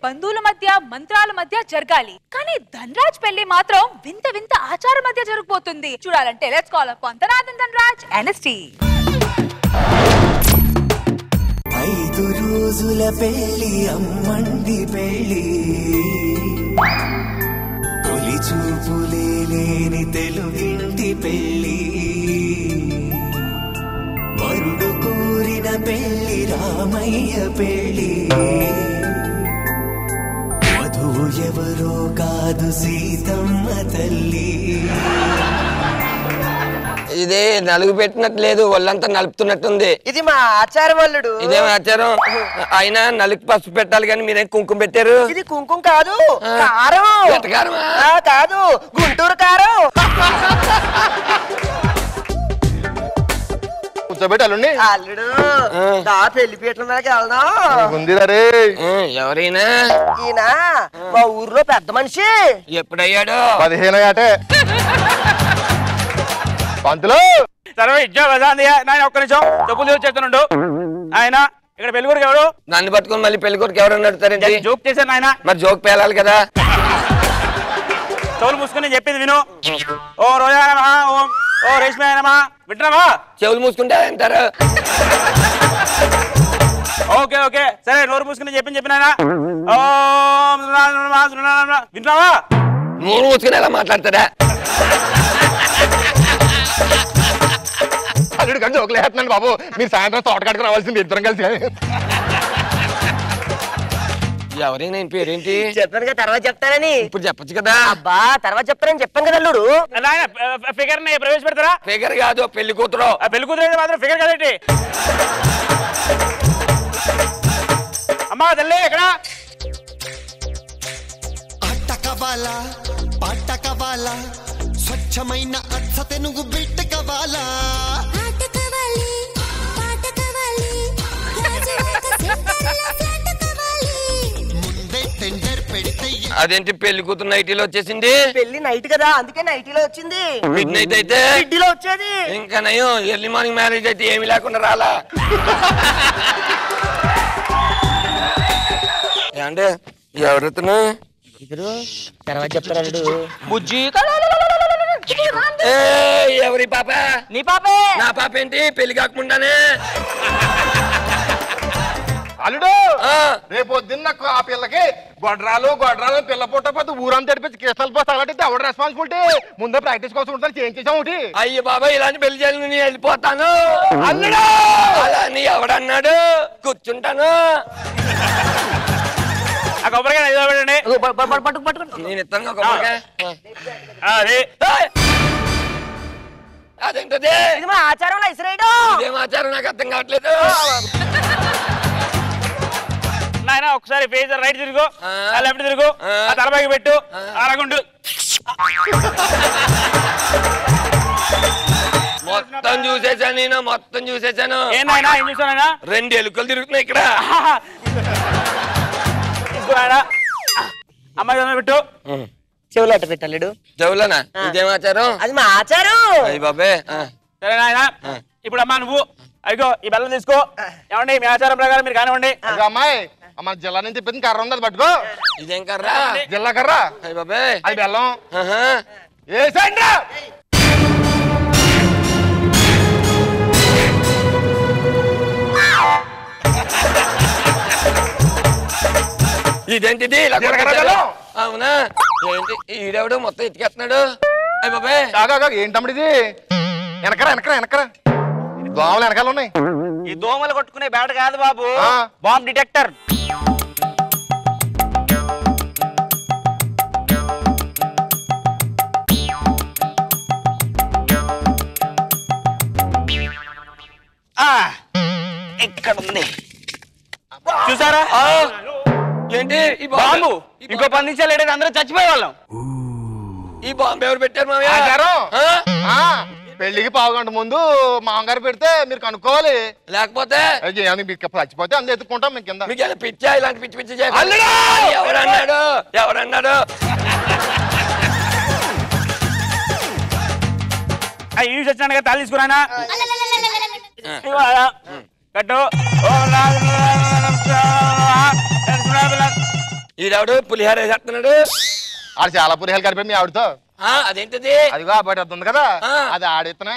బంధువుల మధ్య మంత్రాల మధ్య జరగాలి. కానీ ధనరాజ్ పెళ్లి మాత్రం వింత వింత ఆచార మధ్య జరిగిపోతుంది. చూడాలంటే let's call upon Dhanadhan Dhanraj NST. 5 రోజుల పెళ్లి అమ్మండి పెళ్లి, తొలి చూపులే లేని తెలుగింటి పెళ్లి, వరుడు కోరిన పెళ్లి రామయ్య పెళ్లి, వధువు ఎవరో కాదు సీతమ్మ తల్లి. ఇది నలుగు పెట్టినట్లేదు, ఒళ్ళంతా నలుపుతున్నట్టుంది. ఇది మా ఆచారం అల్లుడు. ఇదేం ఆచారం? అయినా నలుగు పసుపు పెట్టాలి కానీ మీరేం కుంకుమ పెట్టారు? ఇది కుంకుమ కాదు, కారం. ఎట్టకారమా? కాదు, గుంటూరు కారం. కూర్చోబెట్టాలండి అల్లుడు దా పెళ్లి పీటల మీదకి వెళ్దాం. ఎవరైనా ఈయన మా ఊర్లో పెద్ద మనిషి. ఎప్పుడయ్యాడు? 15 ఏటే. పంతులు సరే ఒక్క నిమిషం చెప్పులు చేస్తున్నాడు. ఆయన ఇక్కడ పెళ్ళికొడుకు ఎవరు? నన్ను పట్టుకుని మళ్ళీ పెళ్ళికొడుకు ఎవరు నడుతారండి? జోక్ చేశాను ఆయన. మరి జోక్ పేలాలి కదా. చెవులు మూసుకుని చెప్పింది విను. ఓ రోజా ఓ రేష్మి ఆయనమా వింటున్నావా? చెవులు మూసుకుంటే అంటారు. ఓకే ఓకే సరే నోరు మూసుకుని చెప్పిన ఆయన. ఓ వింటున్నావా? నోరు మూసుకుని ఎలా మాట్లాడతారా? అల్లుడు కానీ జోకులు వేస్తున్నాను బాబు. మీరు సాయంత్రం తోట కట్టుకుని రావాల్సింది ఇద్దరం కలిసి. ఎవరైనా పేరేంటి? చెప్పాను కదా తర్వాత చెప్తానని. ఇప్పుడు చెప్పచ్చు కదా. అబ్బా తర్వాత చెప్తానని చెప్పాను కదా అల్లుడు. ఫిగర్ ప్రవేశపెడతారా? ఫిగర్ కాదు, పెళ్లి కూతురు. పెళ్లి కూతురు మాత్రం ఫిగర్ కదేంటి? అమ్మా తల్లి ఎక్కడ? ఆట కావాలా పాట కావాలా స్వచ్ఛమైన అచ్చ తెనుగు బిడ్డ కావాలా. అదేంటి పెళ్లి కూతురు నైటీలో వచ్చేసింది? పెళ్లి నైట్ కదా అందుకే నైటీలో వచ్చింది. మిడ్ నైట్ అయితే మిడ్డీలో వచ్చేది. ఇంకా నయం ఎర్లీ మార్నింగ్ మ్యారేజ్ అయితే ఏమి లేకుండా రాలా. అంటే ఎవరితను తర్వాత చెప్తారు బుజ్జి. ఎవరి పాప? నీ పాపే. నా పాప ఏంటి పెళ్లి కాకముండానే? అల్లుడు రేపు పొద్దున్న ఆ పిల్లకి గొడ్రాలు పిల్ల పుట్టపోతే ఊరంతా తెడిపించి కేసులు పోతే అలాంటి ఎవడ రెస్పాన్సిబిలిటీ? ముందే ప్రాక్టీస్ కోసం ఉంటారు చేయించేసాం ఒకటి. అయ్యో బాబా ఇలాంటి పెళ్లి చేయాలి నేను వెళ్ళిపోతాను. అల్లుడు అలా అని ఎవడన్నాడు? కూర్చుంటాను. ఆ కొబ్బరికాయ పెట్టండి. నేను ఇస్తాను కొబ్బరికాయ. అదేంటది? ఇది మా ఆచారంలో ఇసిరేయడం. ఇదేం ఆచారం నాకు అర్థం కావట్లేదు. నాయన ఒకసారి ఫేస్ రైట్ తిరుగు, లెఫ్ట్ తిరుగు, తలపైకి పెట్టు, అరగుండు. మొత్తం చూసేసాను నేను, మొత్తం చూసేసాను. ఏనాయనా ఏం చూసానైనా? 2 ఎలుకలు తిరుగుతున్నాయి ఇక్కడ. అమ్మాయి పెట్టు. చెవులు అట్ట పెట్టాడు. చెవులనా? ఇదేం ఆచారం? అది మా ఆచారం. అయ్యి బాబే. సరే నాయన ఇప్పుడు అమ్మా నువ్వు అయ్యో ఈ బెల్లం తీసుకో. ఏమండి మీ ఆచారం ప్రకారం మీరు కానివ్వండి. అమ్మాయి మన జిల్లా నుంచి చెప్పింది కర్ర ఉంది, అది పట్టుకో. ఇదేం కర్రా? జిల్లా కర్ర. అయ్యి బాబే. అది బెల్లం వేసండి. ఇదేంటిది? అవునా? ఏంటి ఈడెవడు మొత్తం ఎత్తికేస్తున్నాడు? అయ్యి బాబే. ఏంటమ్మడిది? వెనకరా దోమలు వెనకాల ఉన్నాయి. ఈ దోమలు కొట్టుకునే బ్యాట్ కాదు బాబు, బాంబ్ డిటెక్టర్. ఇక్కడ ఉంది చూసారా? ఏంటి ఈ బాంబు? ఇంకో 10 నిమిషాలు లేడని అందరూ చచ్చిపోయే వాళ్ళం. ఈ బాంబు ఎవరు పెట్టారు మామయ్య? పెళ్లికి 1/2 గంట ముందు మామగారు పెడితే మీరు కనుక్కోవాలి. లేకపోతే చచ్చిపోతే అందు ఎత్తుకుంటాం మీకు కింద. మీకు పిచ్చా ఇలాంటి పిచ్చి పిచ్చి ఎవరన్నాడు? యూజ్ వచ్చినాడు కదా తాళి తీసుకురానా కట్టు. ఈడవాడు పులిహార వేసేస్తున్నాడు. ఆడు చాలా పులిహాలు కలిపి మీ ఆవిడతో. అదేంటిది? అదిగో ఆ బయట ఉంది కదా, అది ఆడితనే.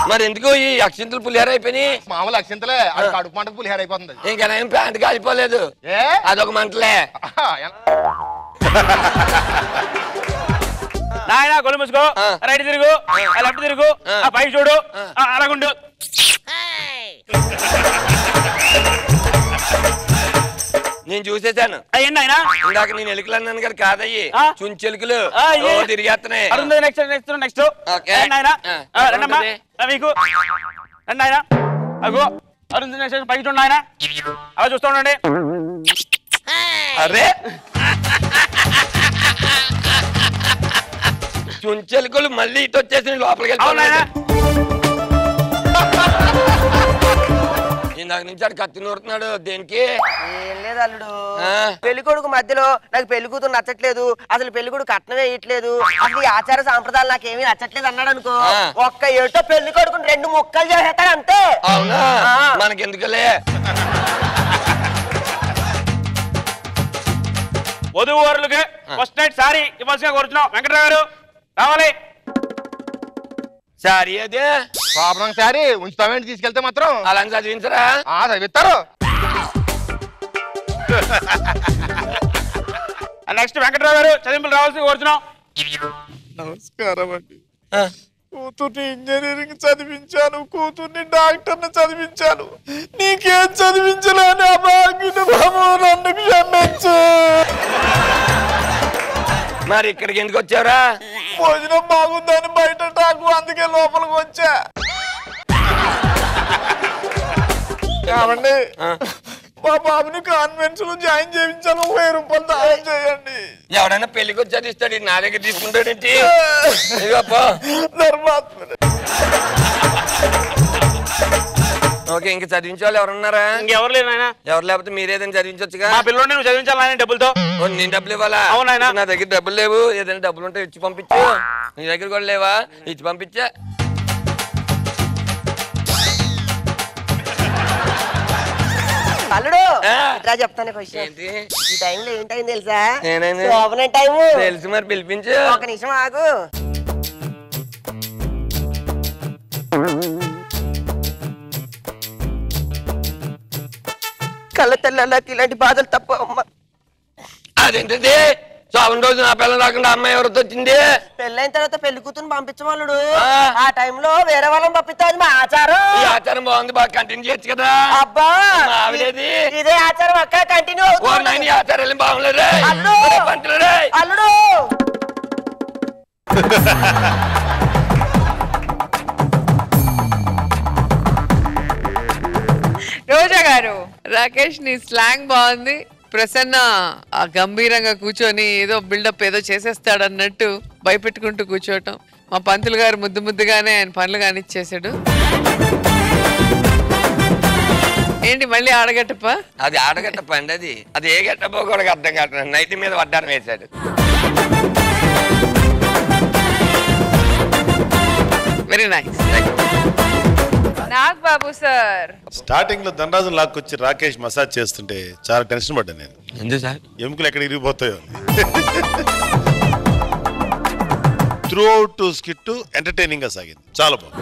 మరి ఎందుకు ఈ అక్షింతలు పులిహార అయిపోయినాయి? మామూలు అక్షింతలే, అది కడుపు మంటకు పులిహార అయిపోతుంది. ఇంకా నేను ప్యాంట్ కాలిపోలేదు, అదొక మంటలే. నాయన గొల్లు మూసుకో, రైట్ తిరుగు, లెఫ్ట్ తిరుగు, పైకి చూడు, అలాగుండు. నేను చూసేసాను. అయ్యండి ఆయన ఇందాక నేను ఎలుకలు అన్నాను కదా, కాదయ్యి చుంచెలుకలు తిరిగేస్తున్నాయి. నెక్స్ట్ మీకు రండి ఆయన. అగో అరుణ్ నెక్స్ట్ పైకి చూడండి ఆయన, అలా చూస్తూ ఉండండి. అరే చుంచెలుకలు మళ్ళీ ఇటు వచ్చేసి లోపలికి వెళ్తాను. ఇందాక నుంచి ఆడు కత్తి నూరుతున్నాడు. దేనికి? ఏం లేదు అల్లుడు, పెళ్లి కొడుకు మధ్యలో నాకు పెళ్లి కూతురు నచ్చట్లేదు, అసలు పెళ్లి కొడుకు కట్నం వేయట్లేదు, అసలు ఈ ఆచార సాంప్రదాయాలు నాకేమీ నచ్చట్లేదు అన్నాడు అనుకో, ఒక్క ఏటో పెళ్లి కొడుకుని 2 ముక్కలు చేసేస్తాడు అంతే. అవునా? మనకెందుకులే. వధువు వారులకి ఫస్ట్ నైట్ సారీ ఇవ్వాల్సిగా కోరుతున్నాం. వెంకటరావు గారు రావాలి. సారీ అదే ప్రాబ్లం సారీ ఉంచుతామేంటి, తీసుకెళ్తే మాత్రం అలా చదివించరా? చదివిస్తారు. నెక్స్ట్ వెంకటరావు గారు చదింపులు రావాల్సి కోరుతున్నాం. నమస్కారం అండి. కూతుర్ని ఇంజనీరింగ్ చదివించాను, కూతుర్ని డాక్టర్ని చదివించాను, నీకేం చదివించలేని అభాగ్యుడు బాబు, నన్ను క్షమించు. మరి ఇక్కడికి ఎందుకు వచ్చారా? భోజనం బాగుందని బయట టాకు, అందుకే లోపలికి వచ్చా. కావండి, మా బాబుని కాన్వెంట్స్ లో జాయిన్ చేయించాను, 1000 రూపాయలు దానం చేయండి. ఎవడైనా పెళ్లికి వచ్చా ఇస్తాడు, నా దగ్గర తీసుకుంటాడేంటి? ఓకే, ఇంక చదివించే వాళ్ళు ఎవరున్నారా? ఇంకెవరు లేరు నాయన. ఎవరు లేకపోతే మీరేదైనా చదివించొచ్చుగా. మా పిల్లల్ని నువ్వు చదివించాలి నాయన డబ్బులతో. నేను డబ్బులు ఇవ్వాలా? అవునాయన. నా దగ్గర డబ్బులు లేవు, ఏదైనా డబ్బులు ఉంటే ఇచ్చి పంపించు. నీ దగ్గర కూడా లేవా? ఇచ్చి పంపించా. అల్లుడు ఇట్లా చెప్తాను క్వశ్చన్. ఈ టైంలో ఏంటైంది తెలుసా? టైము తెలుసు, మరి పిలిపించు. ఒక నిమిషం ఆగు. కళ్ళ తెల్లకి ఇలాంటి బాధలు తప్ప అమ్మ. అదేంటది? శోభన రోజు నా పిల్లలు రాకుండా అమ్మాయి ఎవరితో వచ్చింది? పెళ్ళైన తర్వాత పెళ్లి కూతురు పంపించమల్లుడు. ఆ టైంలో వేరే వాళ్ళని పంపిస్తుంది మా ఆచారం. ఈ ఆచారం బాగుంది, బాగా కంటిన్యూ చేయొచ్చు కదా. అబ్బా ఆవిడేది? ఇదే ఆచారం అక్క కంటిన్యూ అవుతుంది. ఈ ఆచారాలు బాగుండదు అల్లుడు. రోజా గారు, రాకేష్ నీ స్లాంగ్ బాగుంది. ప్రసన్న గంభీరంగా కూర్చొని ఏదో బిల్డప్ ఏదో చేసేస్తాడన్నట్టు భయపెట్టుకుంటూ కూర్చోవటం. మా పంతులు గారు ముద్దుగానే ఆయన పనులు కానిచ్చేసాడు. ఏంటి మళ్ళీ ఆడగట్టప్ప? అది ఆడగట్టప్ప అండి. అది ఏ గట్టప్పో కూడా అర్థం కావట్లేదు. నైట్ మీద వడ్డారం వేశాడు. Very nice. Nag Babu sir, starting లో ధనరాజు లాక్కొచ్చి రాకేష్ మసాజ్ చేస్తుంటే చాలా టెన్షన్ పడ్డా నేను. ఎందుకు సార్? ఎముకలు ఎక్కడ ఇరిగిపోతాయో. త్రూ అవుట్ స్కిట్ ఎంటర్టైనింగ్ గా సాగింది, చాలా బాగుంది.